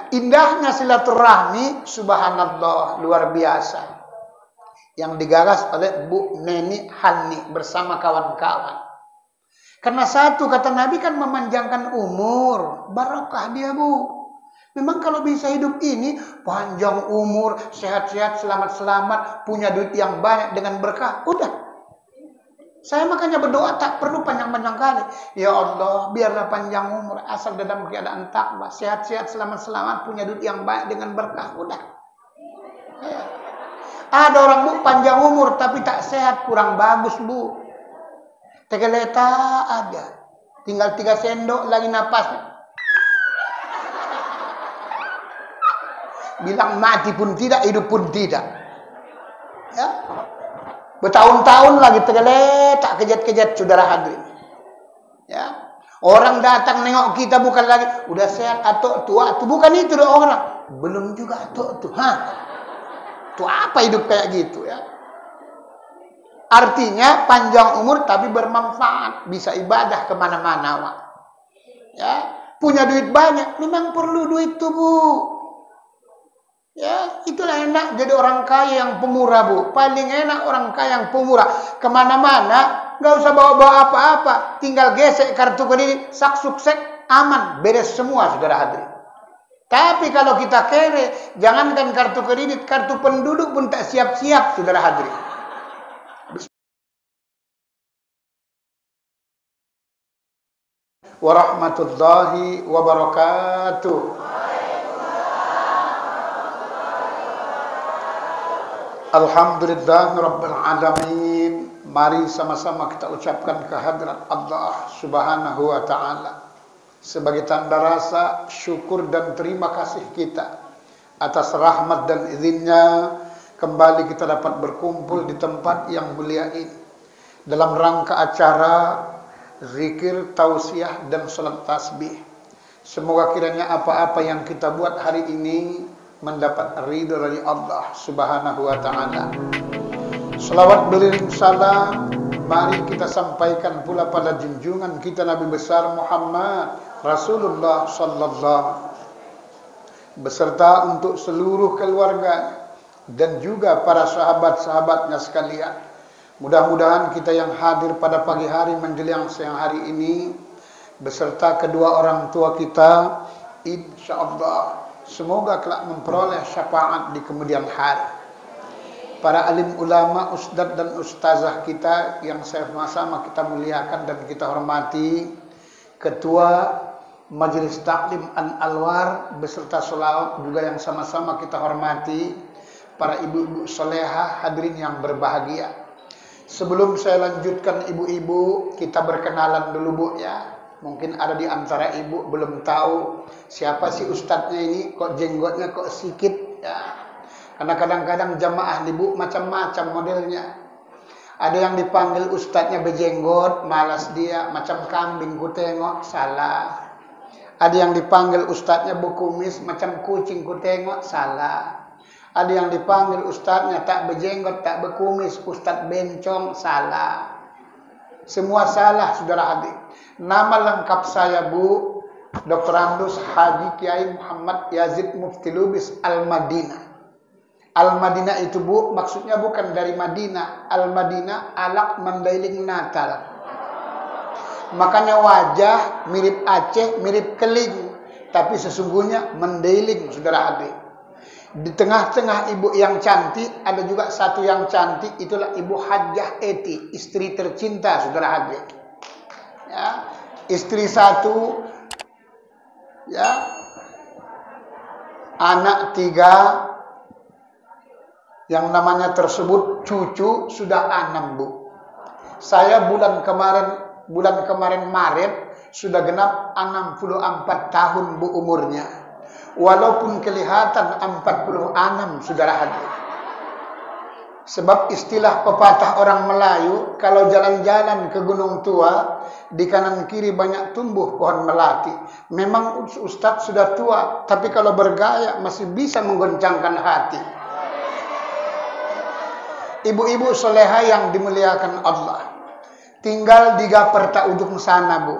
Indahnya silaturahmi, subhanallah, luar biasa. Yang digagas oleh Bu Neni Hani bersama kawan-kawan. Karena satu, kata Nabi kan memanjangkan umur. Barokah dia, Bu. Memang kalau bisa hidup ini, panjang umur, sehat-sehat, selamat-selamat, punya duit yang banyak dengan berkah, udah. Saya makanya berdoa tak perlu panjang-panjang kali. Ya Allah, biarlah panjang umur, asal dalam keadaan takwa, sehat-sehat, selamat-selamat, punya duit yang banyak dengan berkah, udah. Ya. Ada orang, Bu, panjang umur tapi tak sehat, kurang bagus, Bu. Tegeleta aja, tinggal 3 sendok lagi napasnya. Bilang mati pun tidak, hidup pun tidak. Ya. Bertahun-tahun lagi tergeletak kejat-kejat, saudara hadirin. Ya. Orang datang nengok kita bukan lagi udah sehat atau tua, itu bukan itu doa orang. Belum juga atau tuh. Itu apa hidup kayak gitu ya? Artinya panjang umur tapi bermanfaat, bisa ibadah kemana-mana, Wak. Ya, punya duit banyak, memang perlu duit tuh, Bu. Ya, itulah enak jadi orang kaya yang pemurah, Bu. Paling enak orang kaya yang pemurah. Kemana-mana, nggak usah bawa-bawa apa-apa. Tinggal gesek kartu kredit, sak sukses, aman. Beres semua, saudara hadirin. Tapi kalau kita kere, jangankan kartu kredit, kartu penduduk pun tak siap-siap, saudara hadirin. Warahmatullahi wabarakatuh. Alhamdulillah Rabbil Alamin. Mari sama-sama kita ucapkan kehadirat Allah Subhanahu wa Ta'ala sebagai tanda rasa syukur dan terima kasih kita atas rahmat dan izinnya kembali kita dapat berkumpul di tempat yang mulia ini dalam rangka acara zikir, tausiah dan salat tasbih. Semoga kiranya apa-apa yang kita buat hari ini mendapat ridho dari Allah Subhanahu wa Ta'ala. Selawat beriring salam mari kita sampaikan pula pada junjungan kita Nabi besar Muhammad Rasulullah sallallahu beserta untuk seluruh keluarga dan juga para sahabat-sahabatnya sekalian. Mudah-mudahan kita yang hadir pada pagi hari menjelang siang hari ini beserta kedua orang tua kita, insyaallah semoga kelak memperoleh syafaat di kemudian hari. Para alim ulama, ustadz dan ustazah kita yang sama-sama kita muliakan dan kita hormati, Ketua Majelis Taklim An-Alwar beserta sholawat juga yang sama-sama kita hormati, para ibu-ibu solehah hadirin yang berbahagia. Sebelum saya lanjutkan ibu-ibu, kita berkenalan dulu, Bu, ya. Mungkin ada di antara ibu belum tahu siapa sih ustadznya ini, kok jenggotnya kok sikit ya. Karena kadang-kadang jamaah ibu macam-macam modelnya. Ada yang dipanggil ustadznya berjenggot, malas dia, macam kambing ku tengok, salah. Ada yang dipanggil ustadznya berkumis, macam kucing ku tengok, salah. Ada yang dipanggil ustadznya tak berjenggot, tak berkumis, ustadz bencong, salah. Semua salah, saudara hadir. Nama lengkap saya, Bu, Dr. Andus Haji Kiai Muhammad Yazid Mufti Lubis Al-Madinah. Al-Madinah itu, Bu, maksudnya bukan dari Madinah. Al-Madinah alak mandailing Natal. Makanya wajah mirip Aceh, mirip Keling, tapi sesungguhnya mandailing, saudara hadir. Di tengah-tengah ibu yang cantik ada juga satu yang cantik, itulah Ibu Hajjah Eti, istri tercinta, saudara hadir. Ya, istri satu, ya, anak 3, yang namanya tersebut cucu sudah 6, Bu. Saya bulan kemarin Maret sudah genap 64 tahun, Bu, umurnya. Walaupun kelihatan 46, saudara hadir. Sebab istilah pepatah orang Melayu, kalau jalan-jalan ke Gunung Tua, di kanan kiri banyak tumbuh pohon melati. Memang Ustadz sudah tua, tapi kalau bergaya masih bisa menggoncangkan hati. Ibu-ibu soleha yang dimuliakan Allah, tinggal di Gaper tak ujung sana, Bu.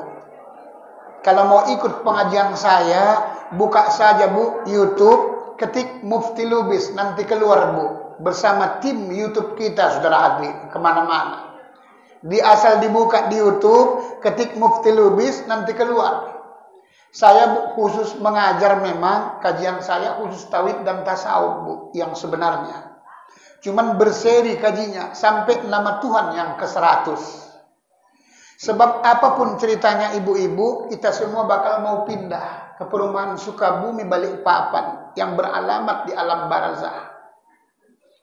Kalau mau ikut pengajian saya, buka saja Bu YouTube, ketik Mufti Lubis, nanti keluar Bu. Bersama tim YouTube kita, saudara hadir, kemana-mana. Asal dibuka di YouTube, ketik Mufti Lubis, nanti keluar. Saya khusus mengajar memang, kajian saya khusus tauhid dan tasawuf Bu, yang sebenarnya. Cuman berseri kajinya, sampai nama Tuhan yang ke-100. Sebab apapun ceritanya ibu-ibu, kita semua bakal mau pindah ke perumahan Sukabumi Balikpapan yang beralamat di alam barzah.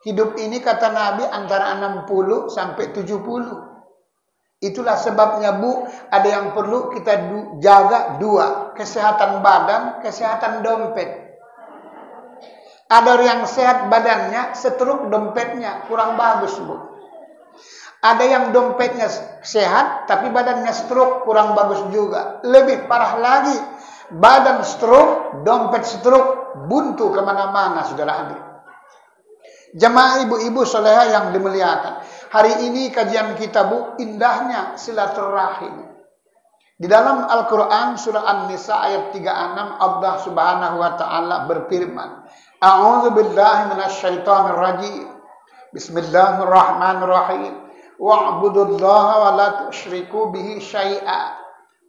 Hidup ini kata Nabi antara 60 sampai 70. Itulah sebabnya Bu, ada yang perlu kita jaga dua, kesehatan badan, kesehatan dompet. Ada yang sehat badannya, setruk dompetnya kurang bagus Bu. Ada yang dompetnya sehat, tapi badannya stroke, kurang bagus juga. Lebih parah lagi, badan stroke, dompet stroke, buntu kemana-mana, saudara hadir. Jemaah ibu-ibu soleha yang dimuliakan. Hari ini kajian kita Bu, indahnya silaturahim. Di dalam Al-Quran surah An-Nisa ayat 36, Allah subhanahu wa ta'ala berfirman, A'udzu billahi minasyaitonir rajim. Bismillahirrahmanirrahim. Wa'budullaha wa la tusyriku bihi syai'a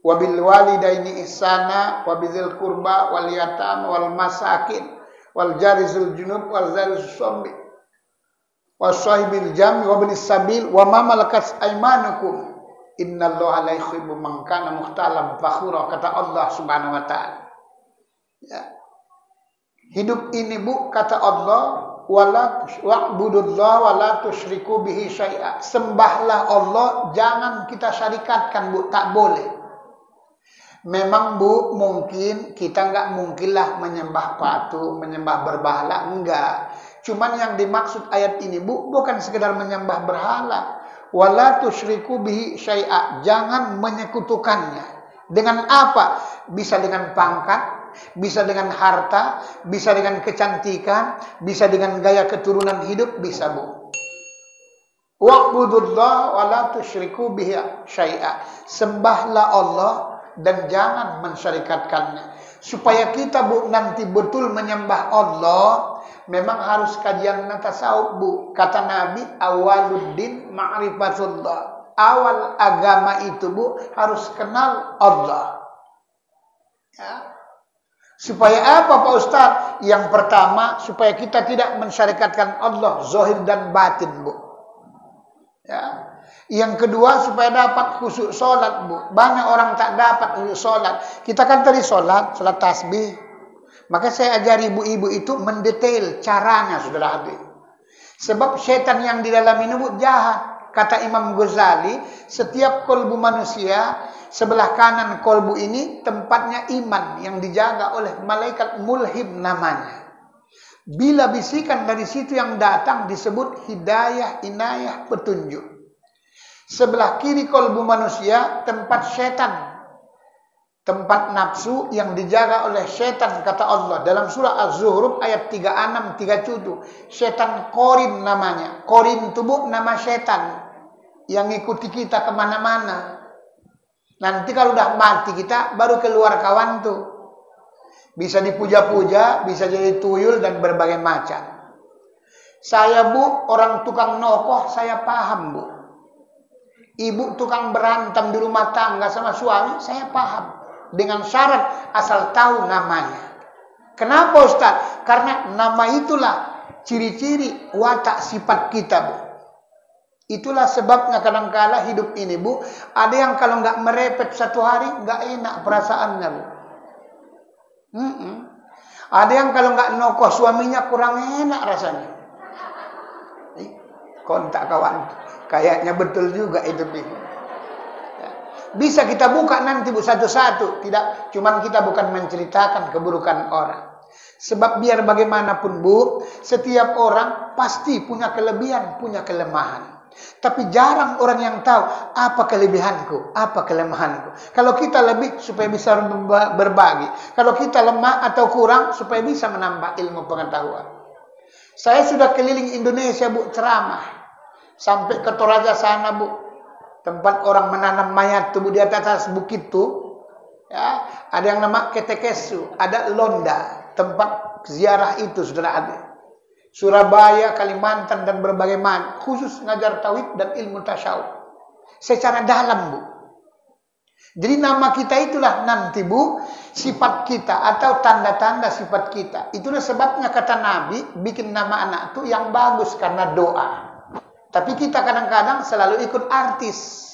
wa bil walidaini ihsana wa bidzil qurba wal yatama wal masakin wal jarizil junub wal zaris sombi wasahibil jami wa binis sabil wa ma malakat aymanukum innallaha la yuhibbu man kana mukhtalan fakhura, kata Allah subhanahu wa ta'ala. Ya. Hidup ini Bu, kata Allah, wa'budullaha wa la tusyriku bihi syai'a. Sembahlah Allah, jangan kita syarikatkan Bu, tak boleh. Memang Bu, mungkin kita nggak mungkinlah menyembah patung, menyembah berhala, enggak. Cuman yang dimaksud ayat ini Bu, bukan sekedar menyembah berhala. Wa la tusyriku bihi syai'a, jangan menyekutukannya. Dengan apa? Bisa dengan pangkat, bisa dengan harta, bisa dengan kecantikan, bisa dengan gaya keturunan hidup, bisa Bu. Wa'budullaha wa la tusyriku bihi syai'a. Sembahlah Allah dan jangan mensyarikatkannya. Supaya kita Bu nanti betul menyembah Allah, memang harus kajian tasawuf Bu. Kata Nabi, awaluddin ma'rifatullah. Awal agama itu Bu harus kenal Allah. Ya. Supaya apa Pak Ustadz? Yang pertama, supaya kita tidak mensyarikatkan Allah zahir dan batin Bu. Ya. Yang kedua, supaya dapat khusyuk sholat Bu. Banyak orang tak dapat khusyuk sholat. Kita kan tadi sholat tasbih. Maka saya ajari ibu-ibu itu mendetail caranya, saudara hadir. Sebab setan yang di dalam ini Bu jahat. Kata Imam Ghazali, setiap kolbu manusia, sebelah kanan kolbu ini tempatnya iman yang dijaga oleh malaikat mulhim namanya. Bila bisikan dari situ yang datang disebut hidayah, inayah, petunjuk. Sebelah kiri kolbu manusia tempat setan, tempat nafsu yang dijaga oleh setan, kata Allah dalam surah Az-Zuhruf ayat 36, 37. Setan korin namanya. Korin itu Bu nama setan yang ikuti kita kemana-mana. Nanti kalau udah mati kita baru keluar kawan tuh. Bisa dipuja-puja, bisa jadi tuyul dan berbagai macam. Saya Bu orang tukang nokoh, saya paham Bu. Ibu tukang berantem di rumah tangga sama suami, saya paham. Dengan syarat asal tahu namanya. Kenapa Ustaz? Karena nama itulah ciri-ciri watak sifat kita Bu. Itulah sebabnya kadang-kala hidup ini Bu, ada yang kalau nggak merepet satu hari nggak enak perasaannya Bu. Ada yang kalau nggak nokoh suaminya kurang enak rasanya. Kontak kawan, kayaknya betul juga itu Bu. Bisa kita buka nanti Bu satu-satu, tidak, cuman kita bukan menceritakan keburukan orang. Sebab biar bagaimanapun Bu, setiap orang pasti punya kelebihan, punya kelemahan. Tapi jarang orang yang tahu apa kelebihanku, apa kelemahanku. Kalau kita lebih supaya bisa berbagi. Kalau kita lemah atau kurang supaya bisa menambah ilmu pengetahuan. Saya sudah keliling Indonesia Bu ceramah. Sampai ke Toraja sana Bu. Tempat orang menanam mayat tuh di atas bukit tuh. Ya, ada yang nama Ketekesu, ada Londa, tempat ziarah itu sudah ada. Surabaya, Kalimantan dan berbagai macam, khusus ngajar tauhid dan ilmu tasawuf secara dalam, Bu. Jadi nama kita itulah nanti, Bu, sifat kita atau tanda-tanda sifat kita. Itulah sebabnya kata Nabi, bikin nama anak itu yang bagus karena doa. Tapi kita kadang-kadang selalu ikut artis.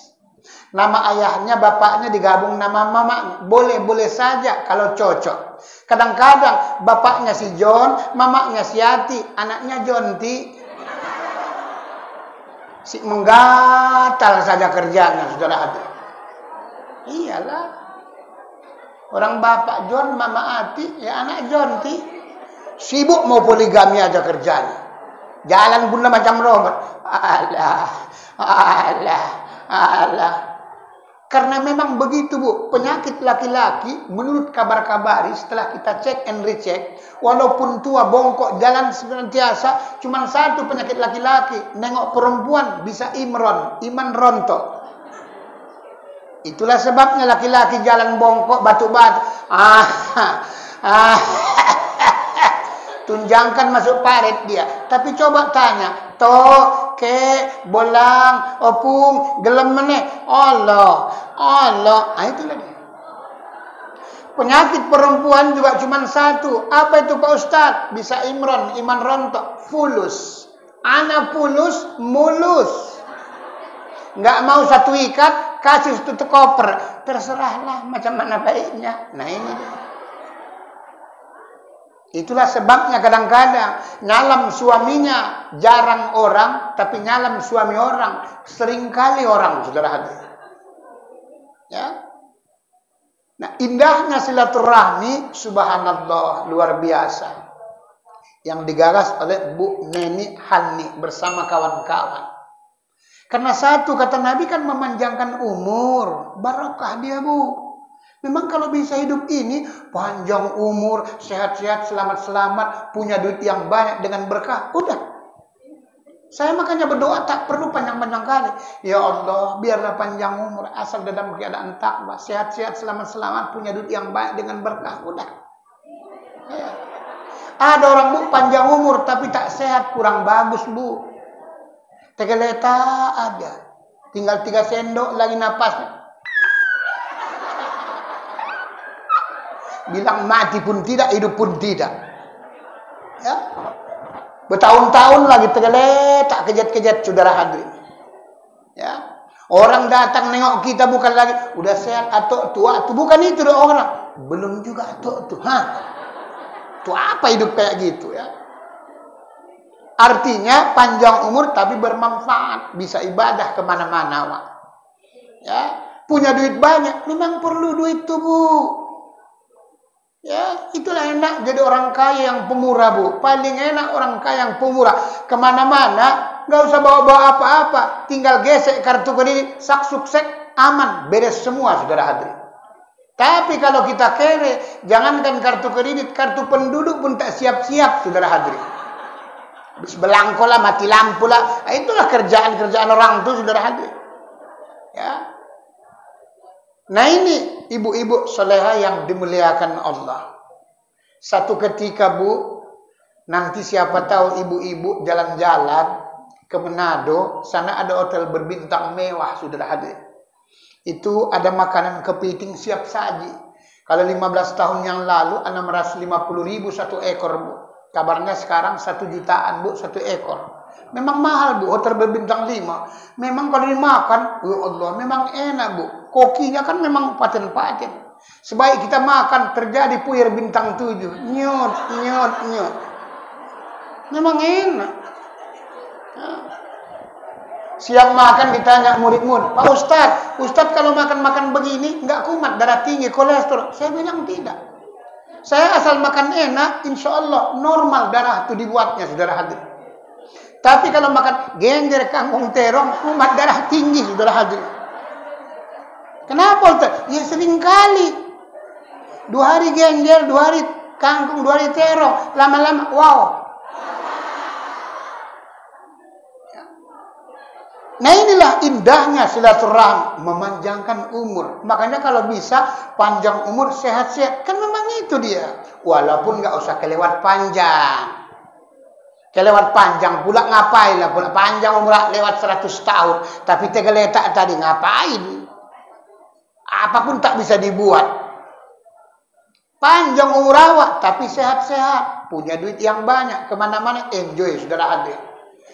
Nama ayahnya, bapaknya digabung nama mamanya. Boleh-boleh saja kalau cocok. Kadang-kadang bapaknya si John, mamanya si Yati, anaknya Jonti. Si menggatal saja kerjanya, saudara hati. Iyalah. Orang bapak John, mama Ati, ya anak Jonti. Sibuk mau poligami aja kerjanya. Jalan bunda macam Robert. Alah. Karena memang begitu, Bu. Penyakit laki-laki, menurut kabar-kabari, setelah kita cek and recheck, walaupun tua, bongkok, jalan senantiasa, cuma satu penyakit laki-laki. Nengok perempuan, bisa iman rontok. Itulah sebabnya laki-laki jalan bongkok, batu-batu. Tunjangkan masuk parit dia. Tapi coba tanya, ke, bolang, opung, gelem meneh. Allah. Itulah dia. Penyakit perempuan juga cuma satu. Apa itu Pak Ustadz? Bisa iman rontok, fulus. Ana fulus, mulus. Nggak mau satu ikat, kasih satu koper. Terserahlah macam mana baiknya. Nah ini dia. Itulah sebabnya kadang-kadang nyalam suaminya jarang orang, tapi nyalam suami orang seringkali orang, saudara hadir. Ya. Nah, indahnya silaturahmi, subhanallah, luar biasa. Yang digagas oleh Bu Neni Hani bersama kawan-kawan. Karena satu kata Nabi kan memanjangkan umur, barokah dia, Bu. Memang kalau bisa hidup ini, panjang umur, sehat-sehat, selamat-selamat, punya duit yang banyak dengan berkah, udah. Saya makanya berdoa tak perlu panjang-panjang kali. Ya Allah, biarlah panjang umur, asal dalam keadaan takwa, sehat-sehat, selamat-selamat, punya duit yang banyak dengan berkah, udah. Ya. Ada orang, Bu, panjang umur, tapi tak sehat, kurang bagus, Bu. Tegeleta aja. Tinggal 3 sendok lagi napasnya. Bilang mati pun tidak, hidup pun tidak. Ya. Bertahun-tahun lagi tergeletak kejat-kejat, saudara hadirin. Ya. Orang datang nengok kita bukan lagi udah sehat atau tua, itu bukan itu doa orang. Belum juga atau tuh. Itu apa hidup kayak gitu ya? Artinya panjang umur tapi bermanfaat, bisa ibadah kemana-mana, Wak. Ya, punya duit banyak, memang perlu duit tuh, Bu. Ya, itulah enak jadi orang kaya yang pemurah, Bu. Paling enak orang kaya yang pemurah. Kemana-mana, nggak usah bawa-bawa apa-apa. Tinggal gesek kartu kredit, sak sukses, aman, beres semua, saudara hadirin. Tapi kalau kita kere, jangankan kartu kredit, kartu penduduk pun tak siap-siap, saudara hadirin. Habis belangko lah, mati lampu lah. Nah, itulah kerjaan-kerjaan orang itu, saudara hadirin. Ya. Nah ini ibu-ibu soleha yang dimuliakan Allah. Satu ketika, Bu, nanti siapa tahu ibu-ibu jalan-jalan ke Manado, sana ada hotel berbintang mewah, sudah hadir. Itu ada makanan kepiting siap saji. Kalau 15 tahun yang lalu 650.000 satu ekor, Bu. Kabarnya sekarang 1 jutaan, Bu, satu ekor. Memang mahal, Bu, hotel berbintang 5. Memang kalau dimakan, ya Allah, memang enak, Bu. Kokinya kan memang paten-paten. Sebaik kita makan, terjadi puyer bintang 7. Nyot. Memang enak. Nah. Siang makan ditanya murid-murid, Pak Ustadz kalau makan-makan begini, nggak kumat, darah tinggi, kolesterol. Saya bilang tidak. Saya asal makan enak, insya Allah normal darah itu dibuatnya, saudara hadir. Tapi kalau makan genjer, kangkung, terong, kumat darah tinggi, saudara hadir. Kenapa Ustaz? Ya sering kali. 2 hari genjer, 2 hari kangkung, 2 hari terong. Lama-lama, wow. Nah inilah indahnya silaturahmi, memanjangkan umur. Makanya kalau bisa panjang umur, sehat-sehat, kan memang itu dia. Walaupun nggak usah kelewat panjang. Kelewat panjang pula ngapain lah pula panjang umur lewat 100 tahun, tapi tegaletak tadi ngapain? Apapun tak bisa dibuat. Panjang umur awak, tapi sehat-sehat, punya duit yang banyak, kemana-mana enjoy, saudara hadir.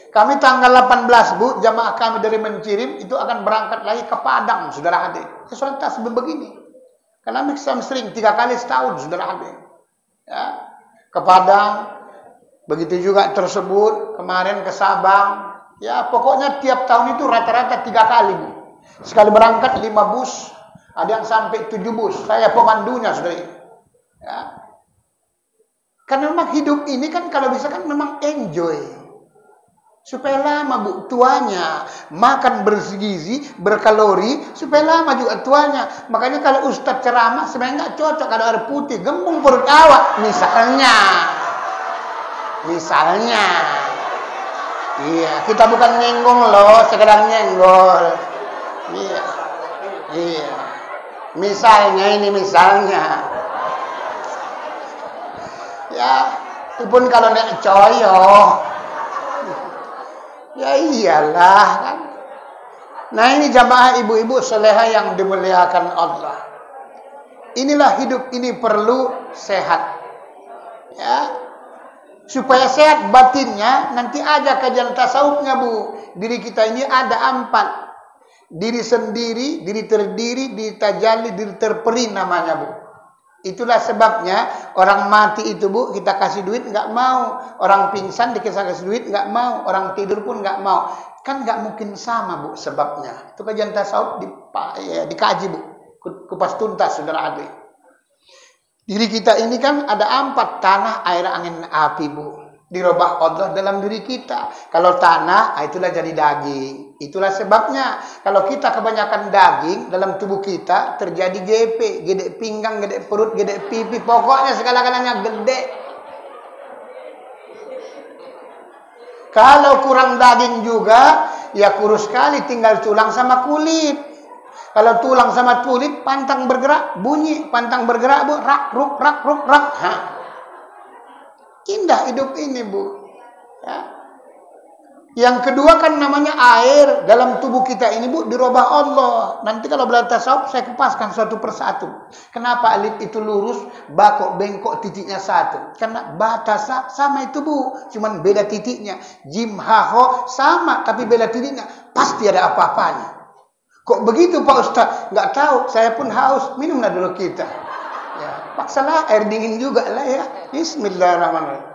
Kami tanggal 18 Bu, jamaah kami dari Mencirim itu akan berangkat lagi ke Padang, saudara hadir. Sesuatu begini. Karena kami sering 3 kali setahun, saudara hadir. Ya, ke Padang, begitu juga tersebut kemarin ke Sabang. Ya, pokoknya tiap tahun itu rata-rata 3 kali Bu. Sekali berangkat 5 bus, ada yang sampai 7 bus. Saya pemandunya, saudara. Ya. Karena memang hidup ini kan kalau bisa kan memang enjoy. Supaya lama Bu tuanya, makan bergizi, berkalori, supaya lama juga tuanya. Makanya kalau Ustadz ceramah sebenarnya nggak cocok kalau air putih, gembung perut awak misalnya. Iya, kita bukan nyenggol loh, sekedar nyenggol. Iya. Misalnya. Ya, itu pun kalau nek coyo. Ya iyalah kan. Nah ini jamaah ibu-ibu soleha yang dimuliakan Allah. Inilah hidup ini perlu sehat. Ya. Supaya sehat batinnya, nanti aja kajian tasawufnya Bu. Diri kita ini ada 4. Diri sendiri, diri terdiri, diri tajalli, diri terperi namanya Bu. Itulah sebabnya orang mati itu Bu, kita kasih duit nggak mau. Orang pingsan dikasih duit nggak mau. Orang tidur pun nggak mau. Kan nggak mungkin sama Bu sebabnya. Itu kajian tasawuf dikaji Bu. Kupas tuntas saudara adik. Diri kita ini kan ada 4, tanah, air, angin, api Bu. Dirubah Allah dalam diri kita. Kalau tanah, itulah jadi daging. Itulah sebabnya kalau kita kebanyakan daging dalam tubuh kita terjadi GP, gede pinggang, gede perut, gede pipi, pokoknya segala-galanya gede. Kalau kurang daging juga, ya kurus sekali, tinggal tulang sama kulit. Kalau tulang sama kulit, pantang bergerak, bunyi, pantang bergerak Bu, rak, ruk, rak, ruk, rak. Hah. Indah hidup ini Bu. Ya. Yang kedua kan namanya air dalam tubuh kita ini Bu dirubah Allah. Nanti kalau belajar tasawuf saya kupaskan satu persatu. Kenapa alif itu lurus, bakok bengkok titiknya satu? Karena batasa sama itu Bu, cuman beda titiknya. Jim ha ho sama tapi beda titiknya. Pasti ada apa-apanya. Kok begitu Pak Ustaz? Nggak tahu. Saya pun haus. Minumlah dulu kita. Ya, paksalah air dingin juga lah ya. Bismillahirrahmanirrahim.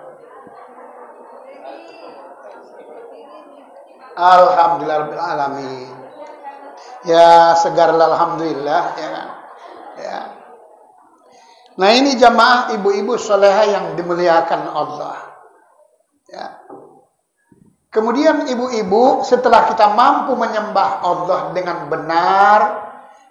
Alhamdulillahirrahmanirrahim. Ya segarlah alhamdulillah ya kan. Ya. Nah ini jamaah ibu-ibu soleha yang dimuliakan Allah. Ya. Kemudian ibu-ibu setelah kita mampu menyembah Allah dengan benar,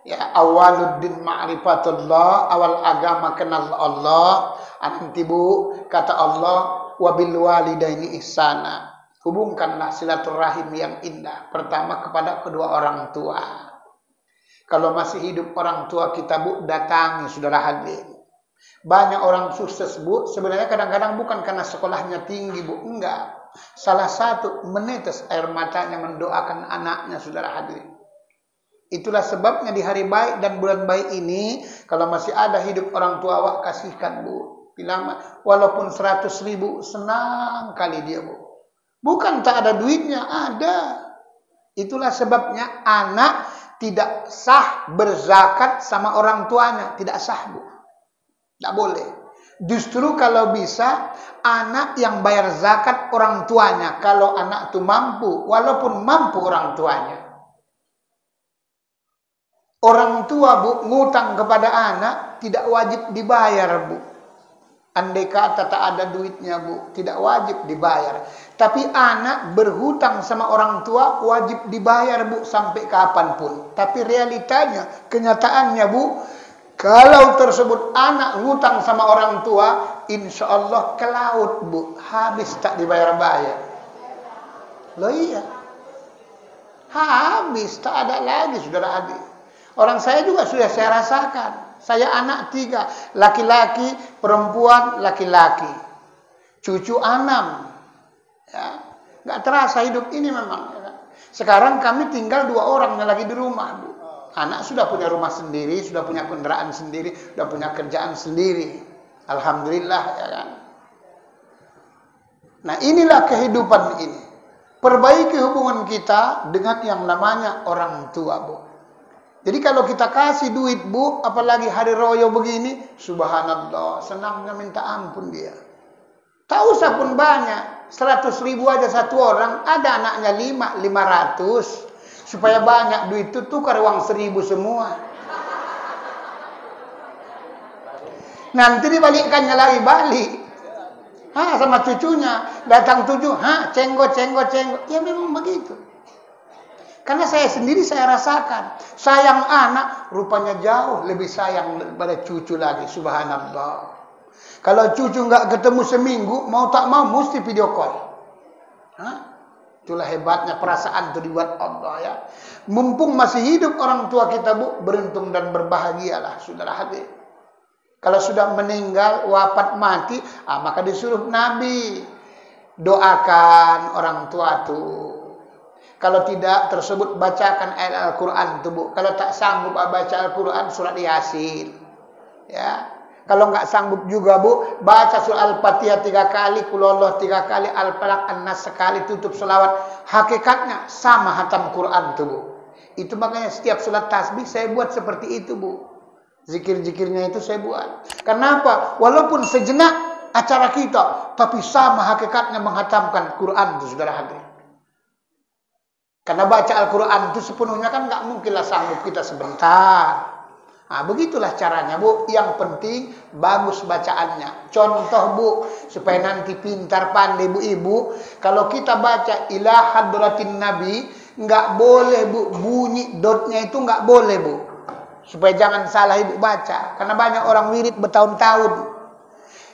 ya awaluddin ma'rifatullah, awal agama kenal Allah. Nanti Bu kata Allah wabil walidaini ihsana. Hubungkanlah silaturahim yang indah. Pertama kepada kedua orang tua. Kalau masih hidup orang tua kita Bu, datangi saudara hadir. Banyak orang sukses Bu, sebenarnya kadang-kadang bukan karena sekolahnya tinggi Bu, enggak. Salah satu menetes air matanya mendoakan anaknya saudara hadir. Itulah sebabnya di hari baik dan bulan baik ini, kalau masih ada hidup orang tua awak kasihkan Bu. Bilang walaupun 100.000 senang kali dia Bu. Bukan tak ada duitnya, ada. Itulah sebabnya anak tidak sah berzakat sama orang tuanya. Tidak sah Bu. Tidak boleh. Justru kalau bisa, anak yang bayar zakat orang tuanya. Kalau anak itu mampu, walaupun mampu orang tuanya. Orang tua Bu, ngutang kepada anak, tidak wajib dibayar Bu. Andai kata tak ada duitnya Bu, tidak wajib dibayar. Tapi anak berhutang sama orang tua wajib dibayar Bu sampai kapanpun. Tapi realitanya, kenyataannya Bu, kalau tersebut anak ngutang sama orang tua, insya Allah ke laut Bu, habis tak dibayar-bayar. Loh iya, Habis, tak ada lagi, saudara Hadi. Orang saya juga sudah saya rasakan. Saya anak 3, laki-laki, perempuan, laki-laki. Cucu 6. Ya, nggak terasa hidup ini memang. Ya. Sekarang kami tinggal 2 orang yang lagi di rumah, Bu. Anak sudah punya rumah sendiri, sudah punya kendaraan sendiri, sudah punya kerjaan sendiri. Alhamdulillah, ya kan. Nah, inilah kehidupan ini. Perbaiki hubungan kita dengan yang namanya orang tua, Bu. Jadi kalau kita kasih duit, Bu, apalagi hari raya begini, subhanallah, senangnya minta ampun dia. Tak usah pun banyak, 100.000 aja satu orang, ada anaknya 500. Supaya banyak duit itu tukar uang 1.000 semua. Nanti dibalikkannya lagi balik. Sama cucunya, datang 7, cenggot. Ya memang begitu. Karena saya sendiri saya rasakan, sayang anak rupanya jauh lebih sayang daripada cucu lagi, subhanallah. Kalau cucu nggak ketemu seminggu, mau tak mau mesti video call. Itulah hebatnya perasaan itu dibuat Allah, ya. Mumpung masih hidup orang tua kita, Bu, beruntung dan berbahagialah, saudara hadir. Kalau sudah meninggal, wafat, mati, maka disuruh Nabi doakan orang tua itu. Kalau tidak tersebut, bacakan ayat Al-Quran itu, Bu. Kalau tak sanggup baca Al-Quran, surat Yasin. Ya. Kalau nggak sanggup juga, Bu, baca surah Al-Fatihah 3 kali, Qul Huwallahu 3 kali, Al-Falaq, An-Nas sekali, tutup selawat. Hakikatnya sama hatam Quran itu, Bu. Itu makanya setiap sholat tasbih saya buat seperti itu, Bu. Zikir-zikirnya itu saya buat. Kenapa? Walaupun sejenak acara kita, tapi sama hakikatnya menghatamkan Quran itu, saudara hadirin. Karena baca Al-Quran itu sepenuhnya kan nggak mungkinlah sanggup kita sebentar. Begitulah caranya, Bu. Yang penting bagus bacaannya. Contoh, Bu, supaya nanti pintar pandai, Bu, Ibu. Kalau kita baca ila hadratin Nabi, nggak boleh, Bu, bunyi dotnya itu nggak boleh, Bu. Supaya jangan salah Ibu baca. Karena banyak orang wirid bertahun-tahun.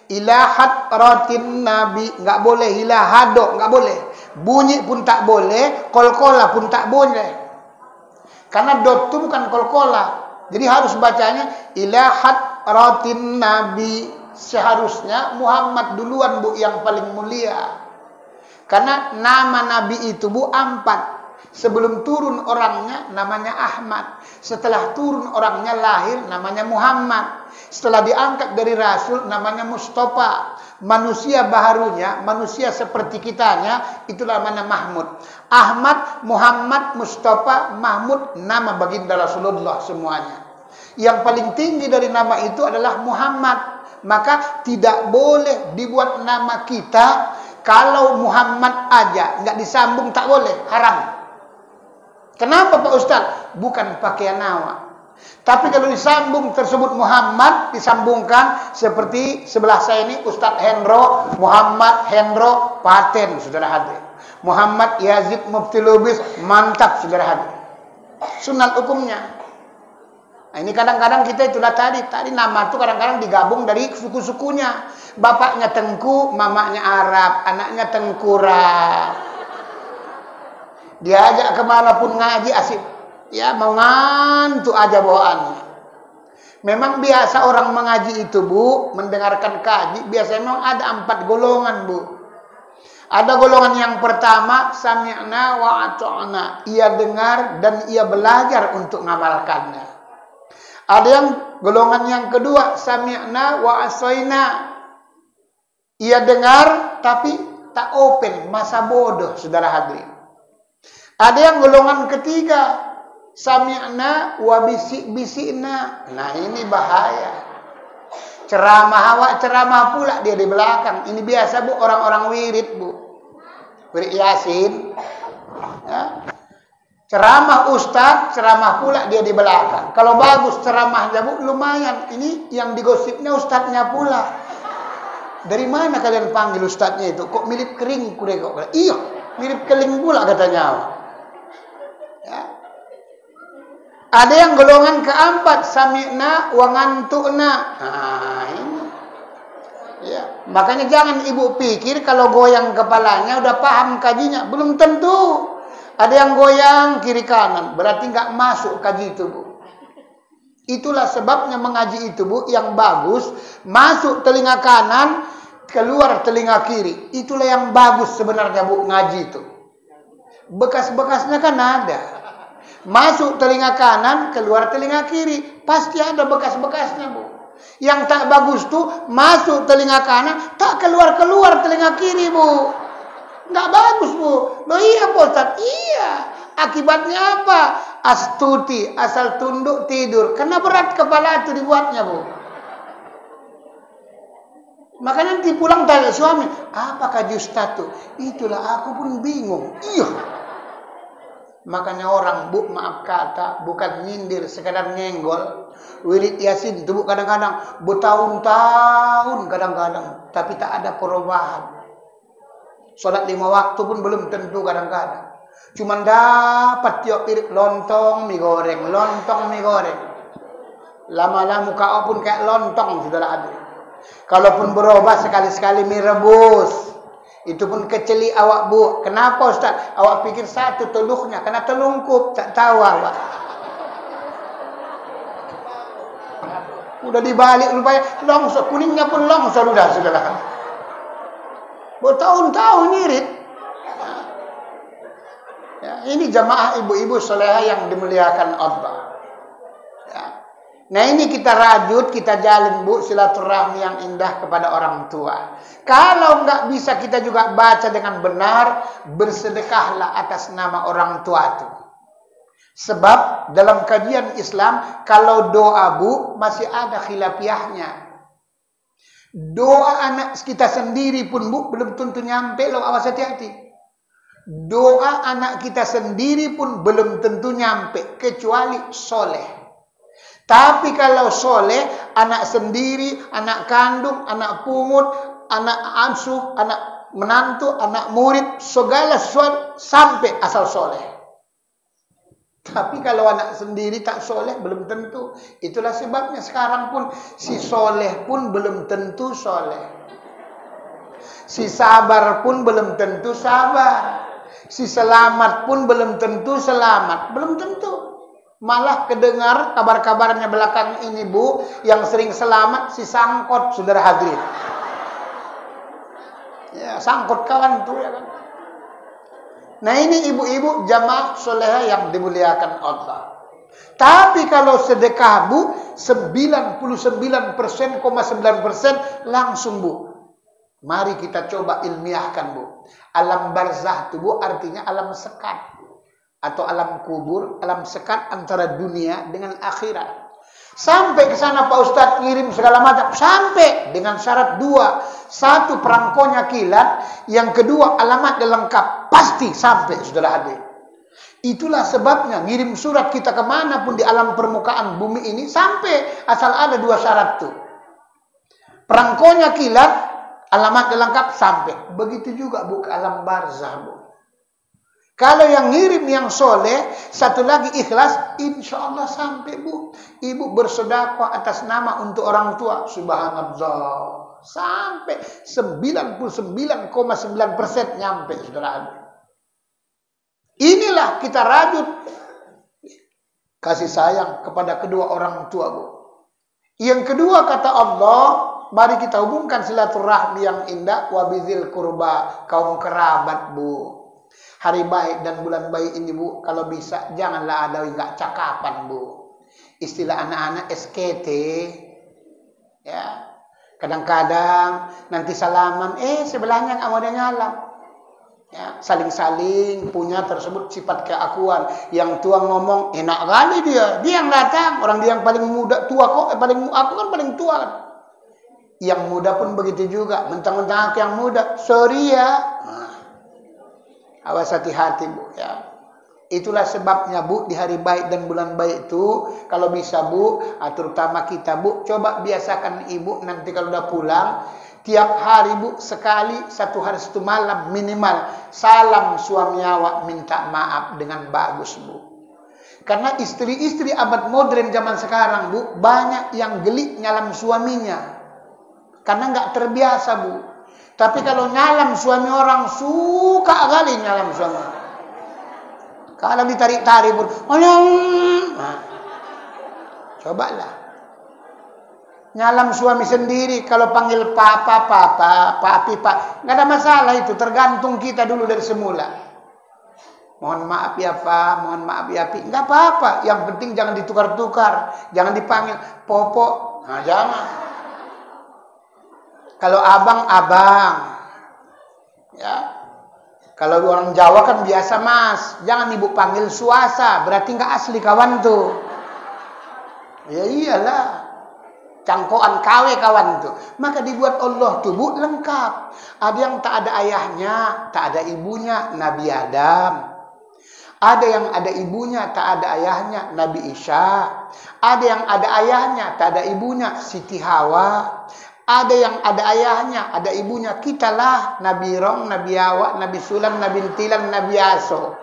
Ila hadratin Nabi, nggak boleh. Ila hado, nggak boleh. Bunyi pun tak boleh. Kolkola pun tak boleh. Karena dot itu bukan kolkola. Jadi harus bacanya ila hadratin Nabi. Seharusnya Muhammad duluan, Bu, yang paling mulia. Karena nama Nabi itu, Bu, 4. Sebelum turun orangnya namanya Ahmad. Setelah turun orangnya lahir namanya Muhammad. Setelah diangkat dari Rasul namanya Mustafa. Manusia baharunya, manusia seperti kitanya, itulah namanya Mahmud. Ahmad, Muhammad, Mustafa, Mahmud, nama baginda Rasulullah semuanya. Yang paling tinggi dari nama itu adalah Muhammad. Maka tidak boleh dibuat nama kita. Kalau Muhammad aja nggak disambung tak boleh, haram. Kenapa, Pak Ustaz? Bukan pakaian nama. Tapi kalau disambung tersebut Muhammad, disambungkan seperti sebelah saya ini Ustaz Hendro, Muhammad Hendro paten, saudara hadir. Muhammad Yazid Mufti Lubis, mantap, saudara hadir. Sunat hukumnya. Nah, ini kadang-kadang kita itulah tadi nama itu kadang-kadang digabung dari suku-sukunya. Bapaknya Tengku, mamanya Arab, anaknya Tengkura. Diajak kemanapun ngaji asik. Ya, mau ngantuk aja bawaannya. Memang biasa orang mengaji itu, Bu, mendengarkan kaji, biasanya memang ada 4 golongan, Bu. Ada golongan yang pertama, sami'na wa ata'na. Ia dengar dan ia belajar untuk mengamalkannya. Ada yang golongan yang kedua, sami'na wa asaina. Ia dengar tapi tak open, masa bodoh, saudara hadirin. Ada yang golongan ketiga, sami'na wa bisik-bisikna. Nah, ini bahaya. Ceramah pula dia di belakang. Ini biasa, Bu, orang-orang wirid, Bu. Wirid Yasin. Ya. Ceramah ustaz, ceramah pula dia di belakang. Kalau bagus ceramahnya, Bu, lumayan. Ini yang digosipnya ustaznya pula. Dari mana kalian panggil ustaznya itu? Kok mirip kering? Iya, mirip keling pula katanya. Ya. Ada yang golongan keempat, sami'na wa ngantukna. Nah, ini. Ya, makanya jangan Ibu pikir kalau goyang kepalanya udah paham kajinya, belum tentu. Ada yang goyang kiri kanan, berarti nggak masuk kaji itu, Bu. Itulah sebabnya mengaji itu, Bu, yang bagus, masuk telinga kanan, keluar telinga kiri. Itulah yang bagus sebenarnya, Bu, ngaji itu. Bekas-bekasnya kan ada. Masuk telinga kanan, keluar telinga kiri. Pasti ada bekas-bekasnya, Bu. Yang tak bagus tuh, masuk telinga kanan, tak keluar-keluar telinga kiri, Bu. Nggak bagus, Bu. Loh iya, Pak Ustaz. Iya. Akibatnya apa? Astuti, asal tunduk tidur. Karena berat kepala itu dibuatnya, Bu. Makanya nanti pulang tanya suami, apa kaji Ustaz tuh? Itulah aku pun bingung. Iya. Makanya orang, Bu, maaf kata, bukan nyindir, sekadar nyenggol. Wirid Yasin itu, Bu, kadang-kadang bertahun-tahun kadang-kadang, tapi tak ada perubahan. Sholat 5 waktu pun belum tentu kadang-kadang. Cuman dapat tiap piring lontong mie goreng, lontong mie goreng. Lama-lama kau pun kayak lontong sudah ada. Kalaupun berubah sekali-sekali mie rebus, itu pun keceli awak, Bu. Kenapa Ustaz? Awak pikir satu telurnya, karena telungkup, tak tahu awak. Udah dibalik rupanya longsor, kuningnya pun longsor sudah. Bertahun-tahun ngirit. Ya, ini jamaah ibu-ibu solehah yang dimuliakan Allah. Ya. Nah ini kita rajut, kita jalin, Bu, silaturahmi yang indah kepada orang tua. Kalau nggak bisa kita juga baca dengan benar, bersedekahlah atas nama orang tua itu. Sebab dalam kajian Islam, kalau doa, Bu, masih ada khilafiyahnya. Doa anak kita sendiri pun, Bu, belum tentu nyampe loh, awas hati-hati. Doa anak kita sendiri pun belum tentu nyampe, kecuali soleh. Tapi kalau soleh, anak sendiri, anak kandung, anak pungut, anak asuh, anak menantu, anak murid, segala sesuatu sampai asal soleh. Tapi kalau anak sendiri tak soleh, belum tentu. Itulah sebabnya sekarang pun si soleh pun belum tentu soleh. Si sabar pun belum tentu sabar. Si selamat pun belum tentu selamat. Belum tentu. Malah kedengar kabar-kabarnya belakang ini, Bu, yang sering selamat si Sangkot, saudara hadirin. Ya, Sangkot kawan tuh ya kan. Nah ini ibu-ibu jamaah solehah yang dimuliakan Allah. Tapi kalau sedekah, Bu, 99,9% langsung, Bu. Mari kita coba ilmiahkan, Bu. Alam barzah itu, Bu, artinya alam sekat. Atau alam kubur, alam sekat antara dunia dengan akhirat. Sampai ke sana Pak Ustadz ngirim segala macam. Sampai dengan syarat 2. 1 perangkonya kilat. Yang kedua alamat lengkap. Pasti sampai, saudara hadir. Itulah sebabnya ngirim surat kita kemanapun di alam permukaan bumi ini. Sampai asal ada 2 syarat tuh. Perangkonya kilat, alamat lengkap sampai. Begitu juga, Bu, ke alam barzah, Bu. Kalau yang ngirim yang soleh, satu lagi ikhlas, insya Allah sampai, Bu. Ibu bersedekah atas nama untuk orang tua, subhanallah. Sampai 99,9% nyampe, saudara. Inilah kita rajut kasih sayang kepada kedua orang tua, Bu. Yang kedua kata Allah, mari kita hubungkan silaturahmi yang indah, wabizil kurba, kaum kerabat, Bu. Hari baik dan bulan baik ini, Bu, kalau bisa janganlah ada enggak cakapan, Bu. Istilah anak-anak SKT, ya. Kadang-kadang nanti salaman, sebelahnya nggak mau ada nyalam. Ya, saling-saling punya tersebut sifat keakuan. Yang tua ngomong, enak kali dia yang datang. Orang dia yang paling muda, tua kok, aku kan paling tua kan. Yang muda pun begitu juga, mentang-mentang aku yang muda, sorry ya. Awas hati-hati, Bu, ya. Itulah sebabnya, Bu, di hari baik dan bulan baik itu, kalau bisa, Bu, terutama kita, Bu, coba biasakan Ibu nanti kalau udah pulang, tiap hari, Bu, sekali, 1 hari 1 malam minimal, salam suami awak, minta maaf dengan bagus, Bu. Karena istri-istri abad modern zaman sekarang, Bu, banyak yang gelik nyalam suaminya. Karena nggak terbiasa, Bu. Tapi kalau nyalam suami orang, suka kali nyalam suami. Kalau ditarik-tarik pun, nah, cobalah. Nyalam suami sendiri, kalau panggil papa, papi, pak, nggak ada masalah itu. Tergantung kita dulu dari semula. Mohon maaf ya Pak, mohon maaf ya Pi, nggak apa-apa. Yang penting jangan ditukar-tukar, jangan dipanggil Popo, nah jangan. Kalau abang, ya. Kalau orang Jawa kan biasa Mas, jangan ibu panggil suasa, berarti nggak asli kawan tuh. Ya iyalah, cangkokan kawe kawan tuh. Maka dibuat Allah tuh Bu lengkap. Ada yang tak ada ayahnya, tak ada ibunya, Nabi Adam. Ada yang ada ibunya, tak ada ayahnya, Nabi Isa. Ada yang ada ayahnya, tak ada ibunya, Siti Hawa. Ada yang ada ayahnya, ada ibunya, kitalah, Nabi Rong, Nabi Hawa, Nabi Sulam, Nabi Tilan, Nabi Aso.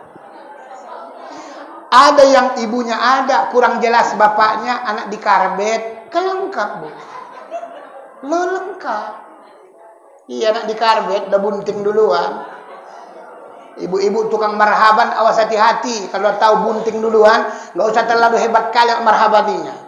Ada yang ibunya ada, kurang jelas bapaknya, anak di karbet, kan lengkap Bu. Lo lengkap. Iya, anak di karbet, udah bunting duluan. Ibu-ibu tukang marhaban, awas hati-hati. Kalau tahu bunting duluan, nggak usah terlalu hebat kali marhabaninya.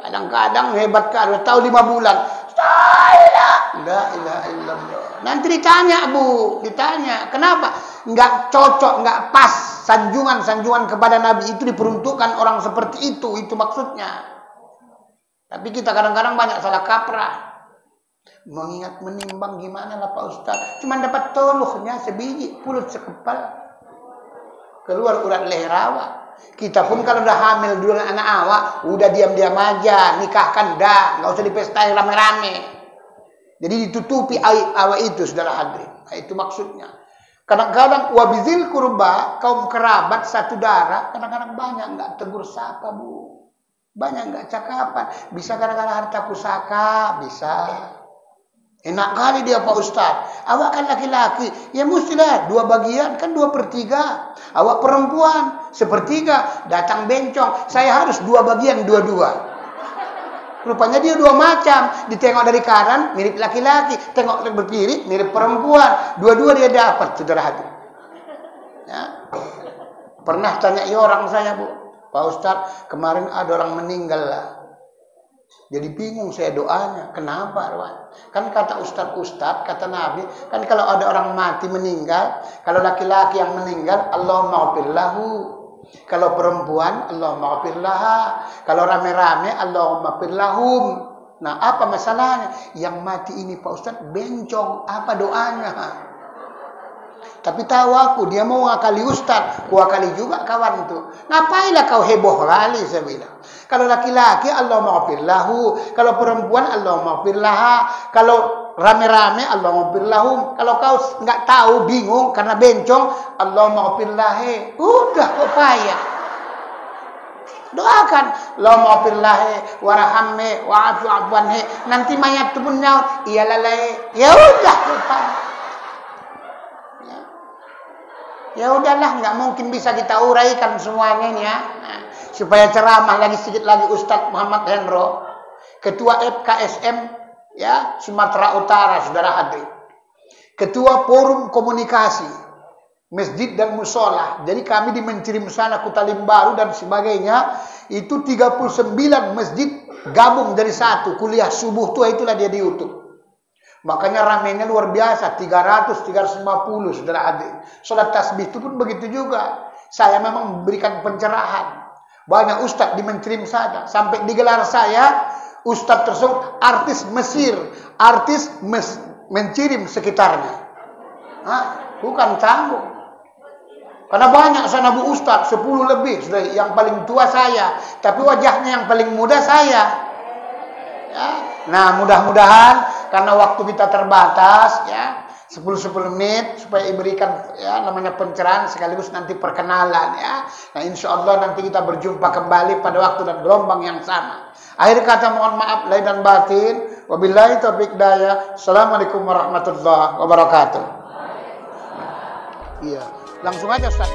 Kadang-kadang hebat kali, tahu 5 bulan. La ilaha illallah. Nanti ditanya Bu, ditanya. Kenapa? Nggak cocok, nggak pas. Sanjungan-sanjungan kepada Nabi itu diperuntukkan orang seperti itu maksudnya. Tapi kita kadang-kadang banyak salah kaprah. Mengingat menimbang gimana lah Pak Ustaz. Cuma dapat toluhnya sebiji, pulut sekepal. Keluar urat leher awak. Kita pun kalau udah hamil dulu anak awak, udah diam-diam aja, nikahkan dah, nggak usah dipestain rame-rame. Jadi ditutupi awak itu, saudara hadirin. Nah, itu maksudnya. Kadang-kadang wabizil kurba, kaum kerabat satu darah, kadang-kadang banyak nggak tegur sapa Bu, banyak nggak cakapan. Bisa kadang-kadang harta pusaka, bisa. Enak kali dia Pak Ustaz. Awak kan laki-laki, ya mestilah 2 bagian, kan 2/3. Awak perempuan, 1/3. Datang bencong, saya harus 2 bagian, 2-2. Rupanya dia 2 macam. Ditengok dari kanan, mirip laki-laki. Tengok berkiri, mirip perempuan. 2-2 dia dapat, saudara hati. Ya. Pernah tanya orang saya Bu, Pak Ustaz, kemarin ada orang meninggal lah. Jadi bingung saya doanya. Kenapa? Kan kata Ustadz, kata Nabi, kan kalau ada orang mati meninggal, kalau laki-laki yang meninggal, Allahumma ghfir lahu. Kalau perempuan, Allahumma ghfir laha. Kalau rame-rame, Allahumma ghfir lahum. Nah, apa masalahnya? Yang mati ini Pak Ustadz bencong. Apa doanya? Tapi tahu aku, dia mau ngakali Ustadz, ku akali juga kawan tuh. Ngapailah kau heboh kali, saya bilang. Kalau laki-laki, Allahumma ghfir lahu. Kalau perempuan, Allahumma ghfir laha. Kalau rame-rame, Allahumma ghfir lahum. Kalau kau nggak tahu, bingung karena bencong, Allahumma ghfir lahe. Udah, kok payah. Doakan, Allahumma ghfir lahe, warhamhe, wa'afu afwanhe. Nanti mayat itu pun nyaut, iyalah lahe. Ya udah, kok payah. Ya udahlah, nggak mungkin bisa kita uraikan semuanya ya. Nah, supaya ceramah lagi sedikit lagi Ustadz Muhammad Hendro, Ketua FKSM ya Sumatera Utara, saudara hadirin. Ketua Forum Komunikasi Masjid dan Musola. Jadi kami di Mencirim sana, Kutalim Baru dan sebagainya, itu 39 masjid gabung dari satu. Kuliah subuh tuh itulah dia di YouTube. Makanya ramenya luar biasa, 300, 350, saudara adik. Salat tasbih itu pun begitu juga. Saya memang memberikan pencerahan. Banyak ustadz di Mencirim sana. Sampai digelar saya, ustadz tersebut artis Mesir, artis Mencirim sekitarnya. Hah? Bukan tanggung. Karena banyak sana Bu ustadz, 10 lebih. Sudah yang paling tua saya. Tapi wajahnya yang paling muda saya. Ya. Nah, mudah-mudahan karena waktu kita terbatas ya, 10 menit supaya diberikan ya namanya pencerahan sekaligus nanti perkenalan ya. Nah, insya Allah nanti kita berjumpa kembali pada waktu dan gelombang yang sama. Akhir kata mohon maaf lahir dan batin. Wabillahi taufiq daya. Assalamualaikum warahmatullahi wabarakatuh. Iya, langsung aja Ustaz.